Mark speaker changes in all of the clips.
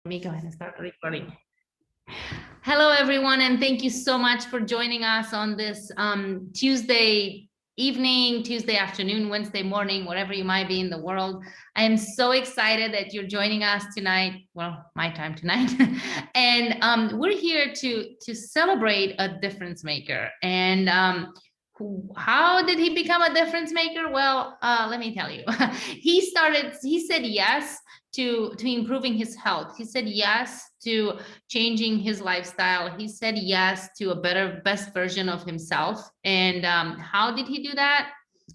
Speaker 1: Let me go ahead and start recording. Hello, everyone, and thank you so much for joining us on this Tuesday evening, Tuesday afternoon, Wednesday morning, wherever you might be in the world. I am so excited that you're joining us tonight. Well, my time tonight. And we're here to celebrate a difference maker. And how did he become a difference maker? Well, let me tell you. He said yes to improving his health. He said yes to changing his lifestyle. He said yes to a best version of himself. And how did he do that?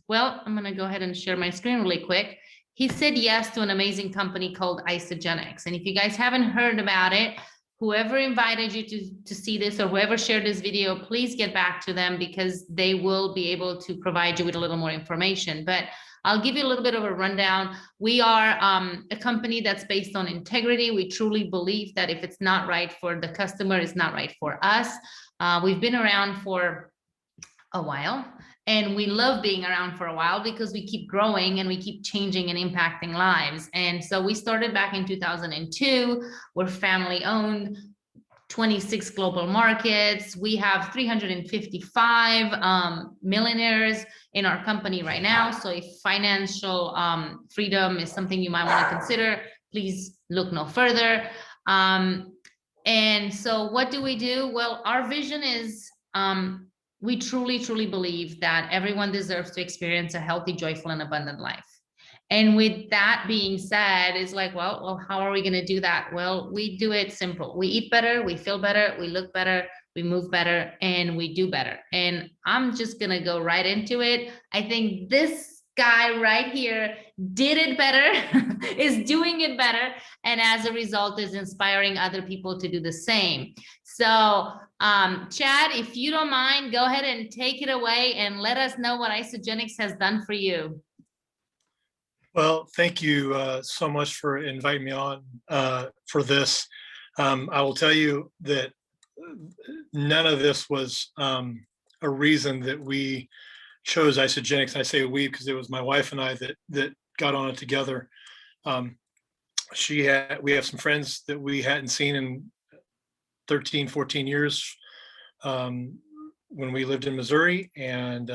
Speaker 1: Well, I'm gonna go ahead and share my screen really quick. He said yes to an amazing company called Isagenix. And if you guys haven't heard about it, whoever invited you to see this or whoever shared this video, please get back to them because they will be able to provide you with a little more information. But I'll give you a little bit of a rundown. We are a company that's based on integrity. We truly believe that if it's not right for the customer, it's not right for us. We've been around for a while, and we love being around for a while because we keep growing and we keep changing and impacting lives. And so we started back in 2002. We're family owned, 26 global markets. We have 355 millionaires in our company right now. So if financial freedom is something you might want to consider, please look no further. And so what do we do? Well, our vision is we truly believe that everyone deserves to experience a healthy, joyful, and abundant life. And with that being said, it's like, well, how are we going to do that? Well, we do it simple. We eat better, we feel better, we look better, we move better, and we do better. And I'm just going to go right into it. I think this guy right here did it better, is doing it better, and as a result is inspiring other people to do the same. So Chad, if you don't mind, go ahead and take it away and let us know what Isagenix has done for you.
Speaker 2: Well, thank you so much for inviting me on for this. I will tell you that none of this was a reason that we chose Isagenix. I say we because it was my wife and I that got on it together. We have some friends that we hadn't seen in 13, 14 years when we lived in Missouri, and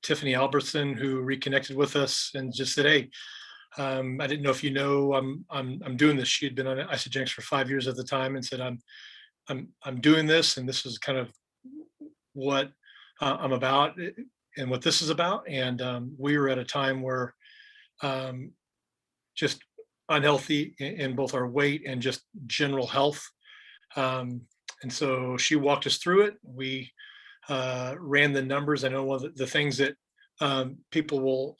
Speaker 2: Tiffany Albertson, who reconnected with us and just said, "Hey, I didn't know if you know I'm doing this." She had been on Isagenix for 5 years at the time, and said, "I'm doing this, and this is kind of what I'm about, and what this is about." And we were at a time where just unhealthy in both our weight and just general health. And so she walked us through it. We ran the numbers. I know one of the things that people will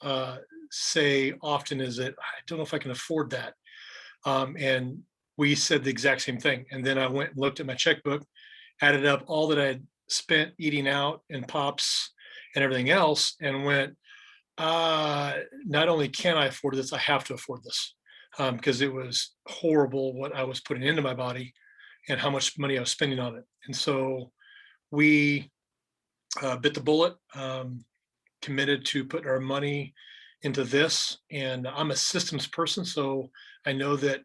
Speaker 2: say often is that I don't know if I can afford that. And we said the exact same thing. And then I went and looked at my checkbook, added up all that I had spent eating out and pops and everything else, and went, not only can I afford this, I have to afford this, because it was horrible what I was putting into my body and how much money I was spending on it. And so we bit the bullet, committed to put our money into this. And I'm a systems person, so I know that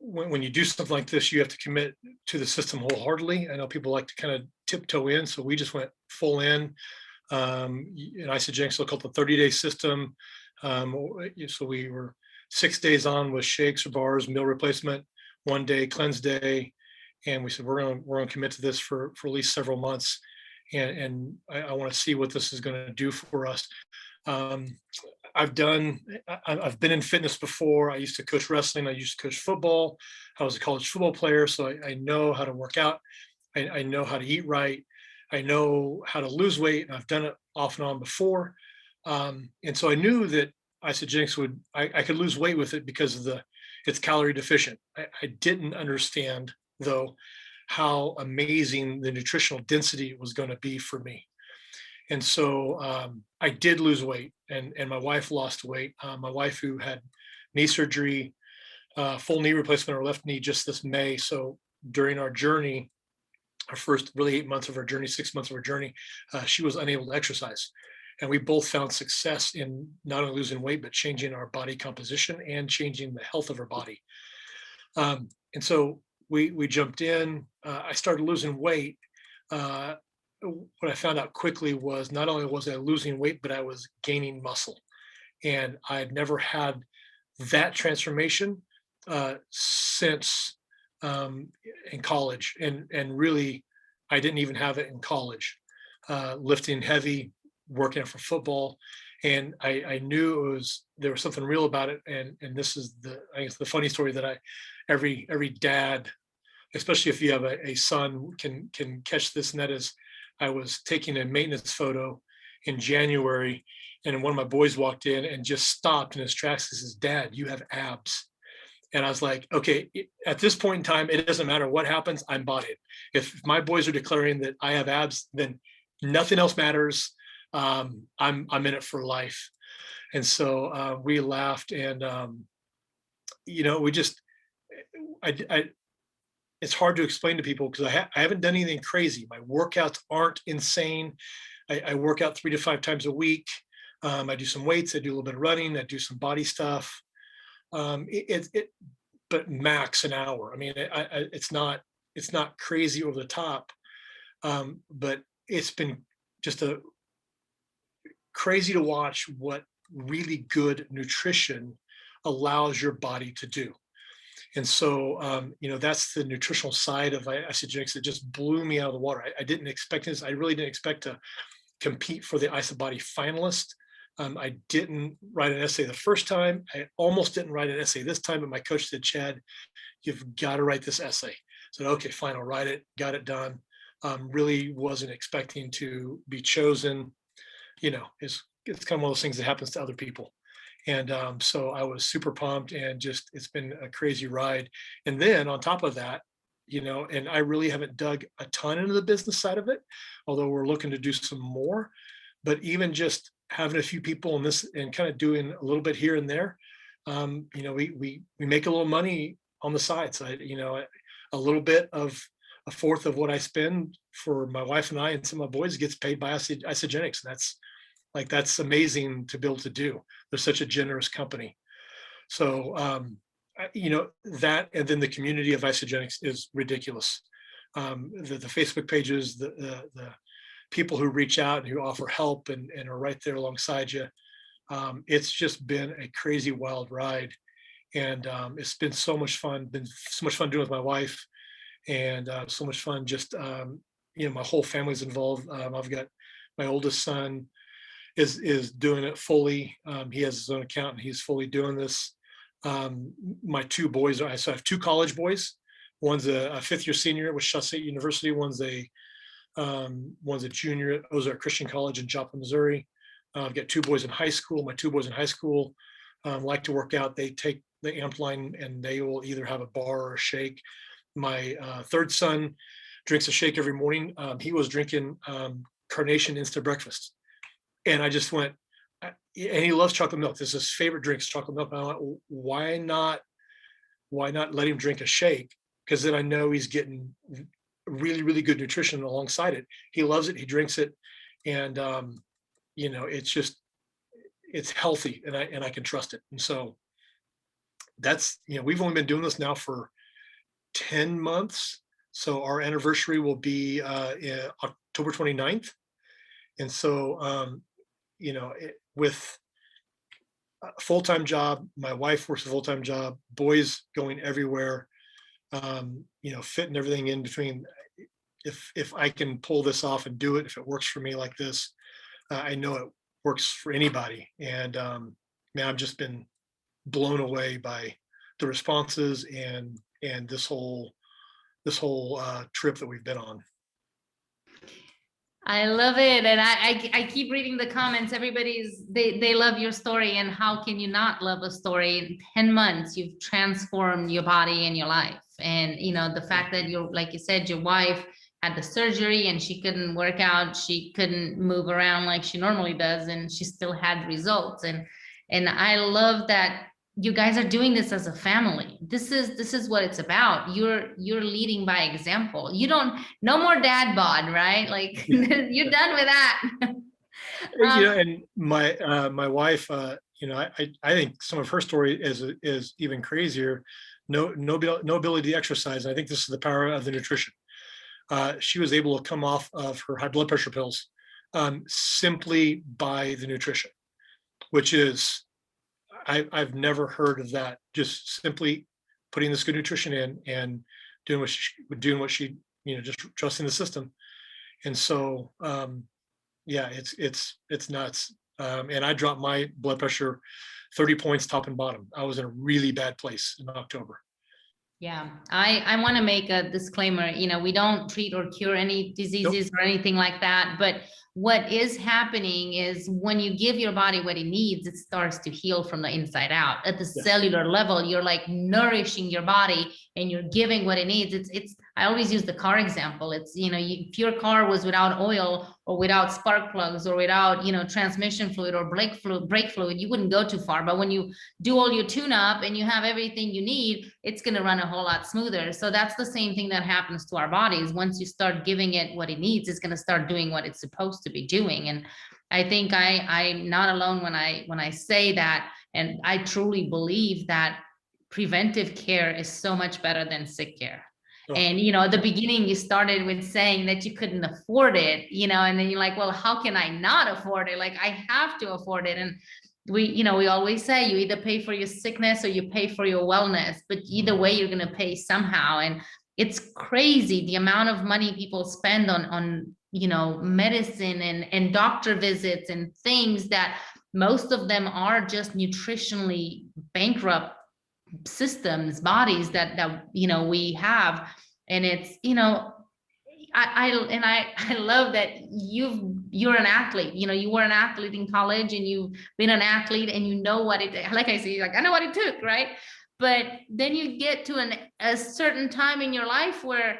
Speaker 2: when you do something like this, you have to commit to the system wholeheartedly. I know people like to kind of tiptoe in, so we just went full in. In Isagenix, so called the 30-day system. So we were 6 days on with shakes or bars, meal replacement, 1 day cleanse day, and we said we're going to commit to this for at least several months, and I want to see what this is going to do for us. I've been in fitness before. I used to coach wrestling. I used to coach football. I was a college football player, so I know how to work out. I know how to eat right. I know how to lose weight, and I've done it off and on before. And so I knew that Isagenix I could lose weight with it because of it's calorie deficient. I didn't understand, though, how amazing the nutritional density was going to be for me. And so I did lose weight, and my wife lost weight. My wife, who had knee surgery, full knee replacement on her left knee just this May. So during our journey, our first really 8 months of our journey, 6 months of our journey, she was unable to exercise. And we both found success in not only losing weight, but changing our body composition and changing the health of our body. And so we jumped in. I started losing weight. Uh, what I found out quickly was not only was I losing weight, but I was gaining muscle. And I had never had that transformation since in college, and really, I didn't even have it in college. Lifting heavy, working out for football, and I knew there was something real about it. And this is I guess the funny story that every dad, especially if you have a son, can catch this. And that is, I was taking a maintenance photo in January, and one of my boys walked in and just stopped in his tracks and says, "Dad, you have abs." And I was like, okay, at this point in time, it doesn't matter what happens, I'm bought in. If my boys are declaring that I have abs, then nothing else matters. I'm in it for life. And so we laughed, and we just, I it's hard to explain to people because I haven't done anything crazy. My workouts aren't insane. I work out 3 to 5 times a week. I do some weights. I do a little bit of running. I do some body stuff. But max an hour. I mean, it's not crazy over the top, but it's been just a crazy to watch what really good nutrition allows your body to do. And so, that's the nutritional side of isagenix that just blew me out of the water. I didn't expect this. I really didn't expect to compete for the IsaBody finalist. I didn't write an essay the first time. I almost didn't write an essay this time, but my coach said, "Chad, you've got to write this essay." I said, "Okay, fine, I'll write it." Got it done. Really wasn't expecting to be chosen. It's kind of one of those things that happens to other people. And so I was super pumped, and just it's been a crazy ride. And then on top of that, and I really haven't dug a ton into the business side of it, although we're looking to do some more. But even just having a few people in this and kind of doing a little bit here and there, we make a little money on the side. So a little bit of a fourth of what I spend for my wife and I and some of my boys gets paid by Isagenix. And that's amazing to be able to do. They're such a generous company. So, that, and then the community of Isagenix is ridiculous. The Facebook pages, the people who reach out and who offer help and are right there alongside you. It's just been a crazy wild ride. And it's been so much fun, doing with my wife, and so much fun just, my whole family's involved. I've got my oldest son is doing it fully. He has his own account and he's fully doing this. My 2 boys so I have 2 college boys. One's a 5th year senior at Wichita State University. One's a junior at Ozark Christian College in Joplin, Missouri. I've got 2 boys in high school. My 2 boys in high school like to work out. They take the amp line and they will either have a bar or a shake. My 3rd son drinks a shake every morning. He was drinking Carnation instant breakfast. And I just went, and he loves chocolate milk. This is his favorite drink is chocolate milk. And I went, why not let him drink a shake? Because then I know he's getting really, really good nutrition alongside it. He loves it. He drinks it. And, it's healthy, and I can trust it. And so that's, we've only been doing this now for 10 months. So our anniversary will be October 29th. And so, with a full-time job, my wife works a full-time job, boys going everywhere, fitting everything in between. If I can pull this off and do it, if it works for me like this, I know it works for anybody. And man, I've just been blown away by the responses and this whole trip that we've been on.
Speaker 1: I love it. And I keep reading the comments. They love your story. And how can you not love a story? In 10 months, you've transformed your body and your life. And, the fact that like you said, your wife had the surgery and she couldn't work out, she couldn't move around like she normally does, and she still had results. And I love that you guys are doing this as a family. This is what it's about. You're leading by example. No more dad bod, right? Like you're done with that.
Speaker 2: And my wife, I think some of her story is even crazier. no ability to exercise. And I think this is the power of the nutrition. She was able to come off of her high blood pressure pills simply by the nutrition, which is, I've never heard of that. Just simply putting this good nutrition in and doing what she, just trusting the system. And so, yeah, it's nuts. And I dropped my blood pressure 30 points top and bottom. I was in a really bad place in October.
Speaker 1: Yeah, I want to make a disclaimer. We don't treat or cure any diseases or anything like that. But what is happening is when you give your body what it needs, it starts to heal from the inside out. At the cellular level, you're like nourishing your body and you're giving what it needs. I always use the car example. It's, if your car was without oil or without spark plugs or without, transmission fluid or brake fluid, you wouldn't go too far. But when you do all your tune up and you have everything you need, it's going to run a whole lot smoother. So that's the same thing that happens to our bodies. Once you start giving it what it needs, it's going to start doing what it's supposed to be doing. And I think I'm not alone when I say that. And I truly believe that preventive care is so much better than sick care. And, at the beginning, you started with saying that you couldn't afford it, and then you're like, well, how can I not afford it? Like, I have to afford it. And we always say you either pay for your sickness or you pay for your wellness, but either way, you're going to pay somehow. And it's crazy the amount of money people spend on medicine and doctor visits and things that most of them are just nutritionally bankrupt systems, bodies that we have. And it's, I love that you're an athlete. You were an athlete in college and you've been an athlete and what it, like I say, like, I know what it took, right? But then you get to a certain time in your life where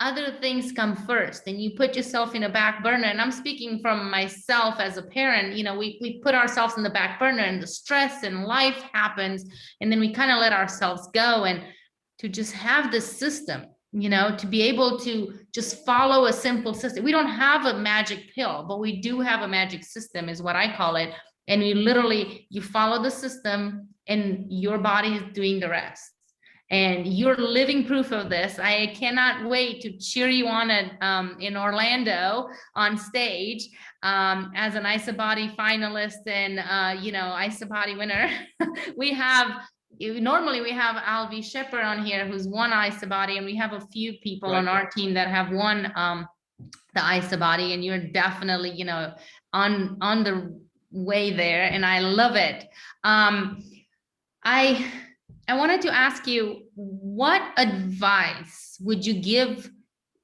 Speaker 1: other things come first and you put yourself in a back burner. And I'm speaking from myself as a parent. We put ourselves in the back burner and the stress and life happens, and then we kind of let ourselves go. And to just have this system, to be able to just follow a simple system. We don't have a magic pill, but we do have a magic system, is what I call it. And you follow the system and your body is doing the rest. And you're living proof of this. I cannot wait to cheer you on in Orlando on stage as an IsaBody finalist and IsaBody winner. Normally we have Alvi Shepard on here, who's won IsaBody, and we have a few people on our team that have won the IsaBody, and you're definitely on the way there, and I love it. I wanted to ask you, what advice would you give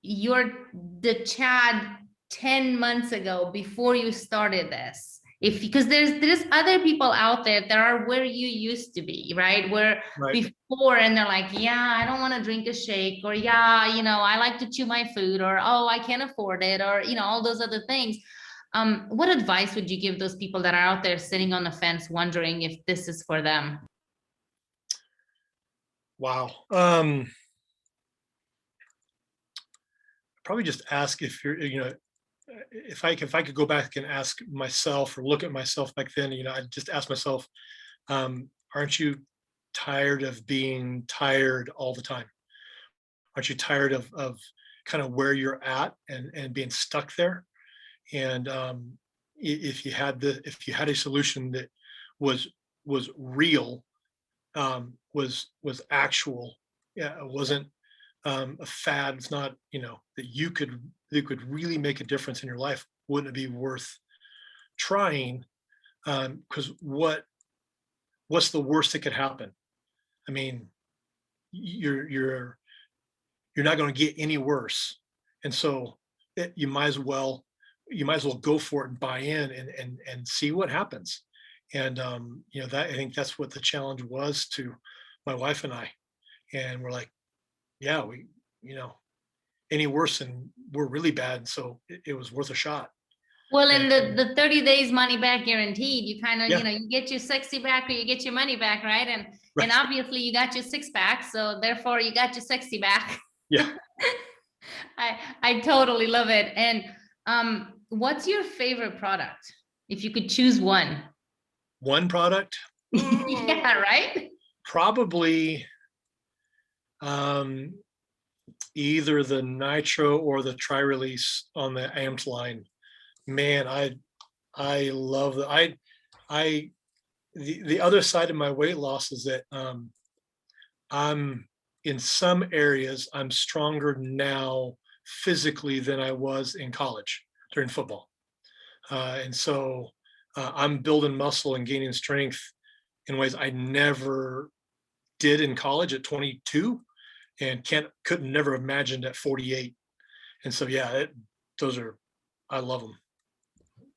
Speaker 1: the Chad 10 months ago before you started this? Because there's other people out there that are where you used to be, right? Before, and they're like, yeah, I don't want to drink a shake, or yeah, I like to chew my food, or oh, I can't afford it, or all those other things. What advice would you give those people that are out there sitting on the fence wondering if this is for them?
Speaker 2: Wow. Probably just ask if you're, if I could go back and ask myself or look at myself back then, I'd just ask myself, aren't you tired of being tired all the time? Aren't you tired of kind of where you're at and being stuck there? And if you had a solution that was real, was actual, it wasn't a fad. It's not, that you could really make a difference in your life. Wouldn't it be worth trying? Because what's the worst that could happen? I mean, you're not going to get any worse, and so you might as well go for it and buy in and see what happens. And that, I think that's what the challenge was to my wife and I. And we're like, yeah, we, any worse and we're really bad. So it was worth a shot.
Speaker 1: Well, and the 30 days money back guaranteed, you kind of, you get your sexy back or you get your money back, right? And obviously you got your six pack, so therefore you got your sexy back.
Speaker 2: Yeah.
Speaker 1: I totally love it. And what's your favorite product? If you could choose one.
Speaker 2: One product?
Speaker 1: Yeah, right?
Speaker 2: Probably Um, Either the nitro or the tri-release on the amped line. Man, I love the the other side of my weight loss is that I'm in some areas I'm stronger now physically than I was in college during football. And so I'm building muscle and gaining strength in ways I never did in college at 22 and couldn't never imagined at 48. And so, yeah, those are, I love them.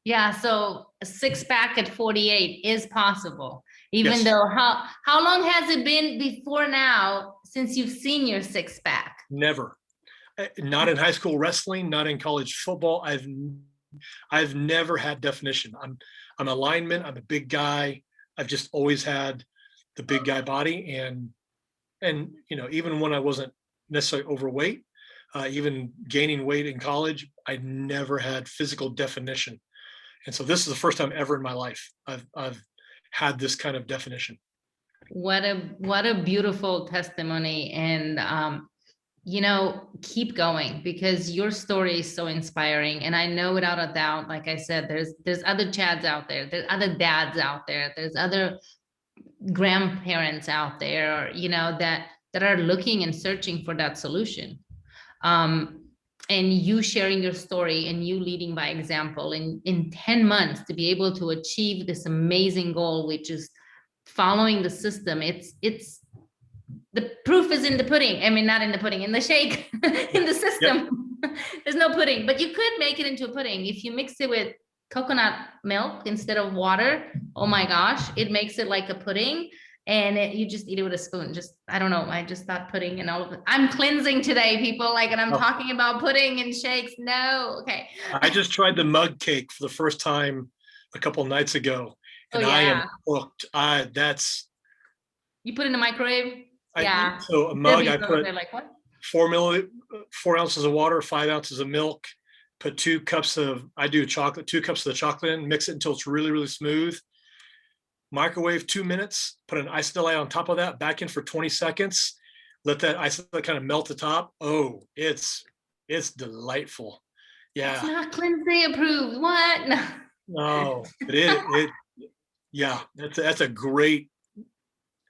Speaker 1: Yeah, so a six pack at 48 is possible. Even
Speaker 2: Yes.
Speaker 1: though how long has it been before now since you've seen your six pack?
Speaker 2: Never. Not in high school wrestling, not in college football. I've never had definition. I'm a lineman. I'm a big guy. I've just always had the big guy body, and even when I wasn't necessarily overweight, even gaining weight in college, I never had physical definition. And so this is the first time ever in my life I've had this kind of definition.
Speaker 1: What a beautiful testimony. And keep going, because your story is so inspiring. And I know without a doubt, like I said, there's other Chads out there, there's other dads out there, there's other grandparents out there, that are looking and searching for that solution. And you sharing your story and you leading by example in 10 months to be able to achieve this amazing goal, which is following the system. It's the proof is in the pudding. I mean, not in the pudding, in the shake, in the system. Yep. There's no pudding, but you could make it into a pudding if you mix it with coconut milk instead of water. Oh my gosh, it makes it like a pudding. And you just eat it with a spoon. I don't know. I just thought pudding and all of it. I'm cleansing today, people. Like, and I'm talking about pudding and shakes. No, okay.
Speaker 2: I just tried the mug cake for the first time a couple nights ago, and I am hooked.
Speaker 1: You put it in the microwave. Yeah.
Speaker 2: So a mug, I put
Speaker 1: like what?
Speaker 2: 4 ounces of water, 5 ounces of milk. Put 2 cups of 2 cups of the chocolate in, mix it until it's really, really smooth. Microwave 2 minutes, put an isodeli on top of that, back in for 20 seconds. Let that isodeli kind of melt the top. Oh, it's delightful. Yeah.
Speaker 1: It's not Cleanse approved. What?
Speaker 2: No, yeah, that's a great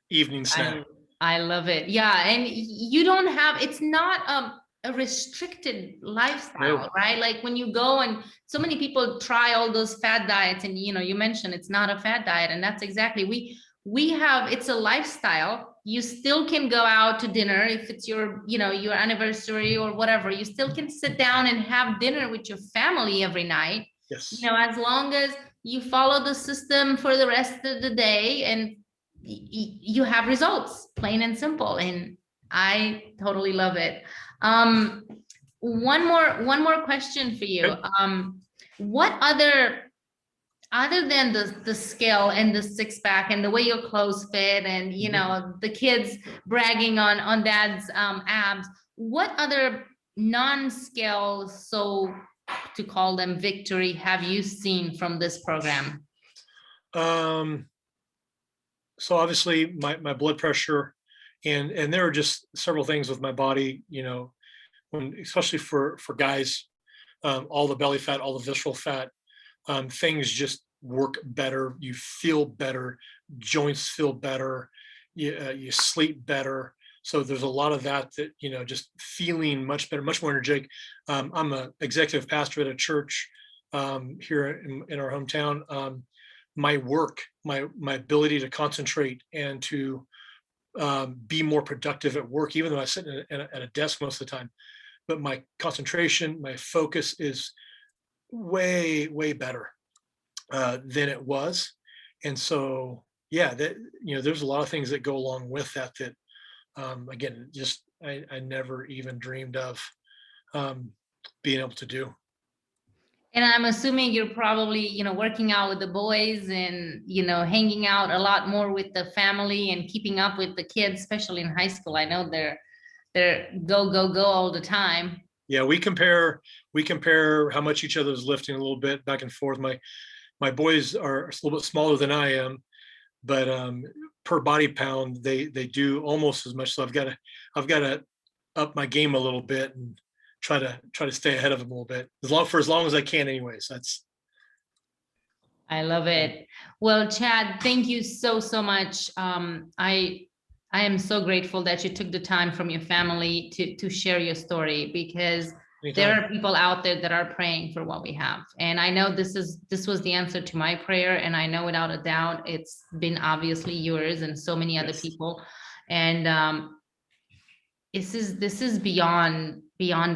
Speaker 2: evening snack.
Speaker 1: I love it. Yeah. And you don't have, it's not a restricted lifestyle, right? Like when you go, and so many people try all those fad diets, and you mentioned it's not a fad diet, and that's exactly, we have, it's a lifestyle. You still can go out to dinner if it's your anniversary or whatever. You still can sit down and have dinner with your family every night.
Speaker 2: Yes.
Speaker 1: As long as you follow the system for the rest of the day, and you have results, plain and simple. And I totally love it. One more question for you. What other than the scale and the six pack and the way your clothes fit and the kids bragging on dad's abs, what other non-scale, so to call them, victory have you seen from this program?
Speaker 2: So obviously my blood pressure, and there are just several things with my body, especially for guys, all the belly fat, all the visceral fat, things just work better. You feel better, joints feel better, you sleep better. So there's a lot of that just feeling much better, much more energetic. I'm an executive pastor at a church here in our hometown. My work, my ability to concentrate and to be more productive at work, even though I sit at a desk most of the time, but my concentration, my focus is way, way better than it was. And so, yeah, there's a lot of things that go along with that, again, just I never even dreamed of being able to do.
Speaker 1: And I'm assuming you're probably, working out with the boys and, hanging out a lot more with the family and keeping up with the kids, especially in high school. I know they're go, go, go all the time.
Speaker 2: Yeah, we compare how much each other is lifting a little bit back and forth. My boys are a little bit smaller than I am, but per body pound, they do almost as much. So I've got to up my game a little bit and try to stay ahead of them a little bit as long as I can anyways.
Speaker 1: I love it. Well, Chad, thank you so much. I am so grateful that you took the time from your family to share your story, because there
Speaker 2: anytime.
Speaker 1: are people out there that are praying for what we have. And I know this was the answer to my prayer. And I know without a doubt, it's been obviously yours and so many other
Speaker 2: Yes.
Speaker 1: people. And this is beyond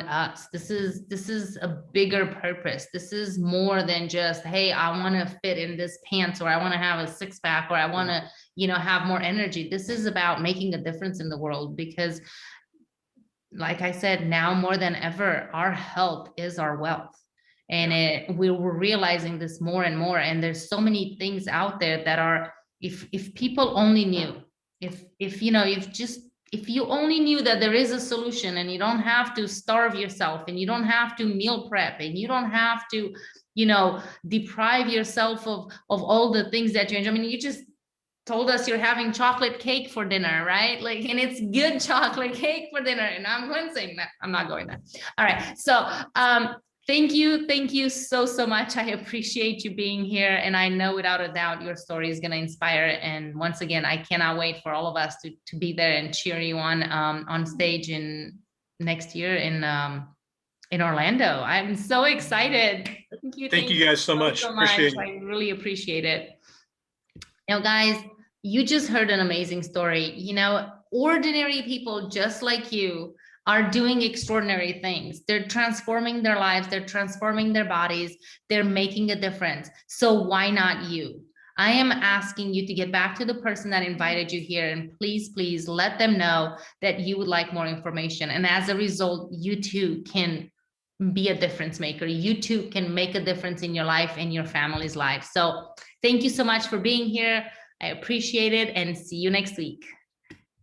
Speaker 1: us. This is a bigger purpose. This is more than just, hey, I want to fit in this pants, or I want to have a six pack, or I want to, have more energy. This is about making a difference in the world, because like I said, now more than ever, our health is our wealth. And we're realizing this more and more. And there's so many things out there that are, if people only knew, if you only knew that there is a solution, and you don't have to starve yourself, and you don't have to meal prep, and you don't have to, deprive yourself of all the things that you enjoy. I mean, you just told us you're having chocolate cake for dinner, right? Like, and it's good chocolate cake for dinner. And I'm saying that I'm not going there. All right. So, thank you so much. I appreciate you being here. And I know without a doubt, your story is going to inspire. And once again, I cannot wait for all of us to be there and cheer you on stage in next year in Orlando. I'm so excited.
Speaker 2: Thank you guys so much. Appreciate it.
Speaker 1: I really appreciate it. Now, guys, you just heard an amazing story. Ordinary people just like you are doing extraordinary things. They're transforming their lives. They're transforming their bodies. They're making a difference. So why not you? I am asking you to get back to the person that invited you here, and please let them know that you would like more information. And as a result, you too can be a difference maker. You too can make a difference in your life and your family's life. So thank you so much for being here. I appreciate it, and see you next week.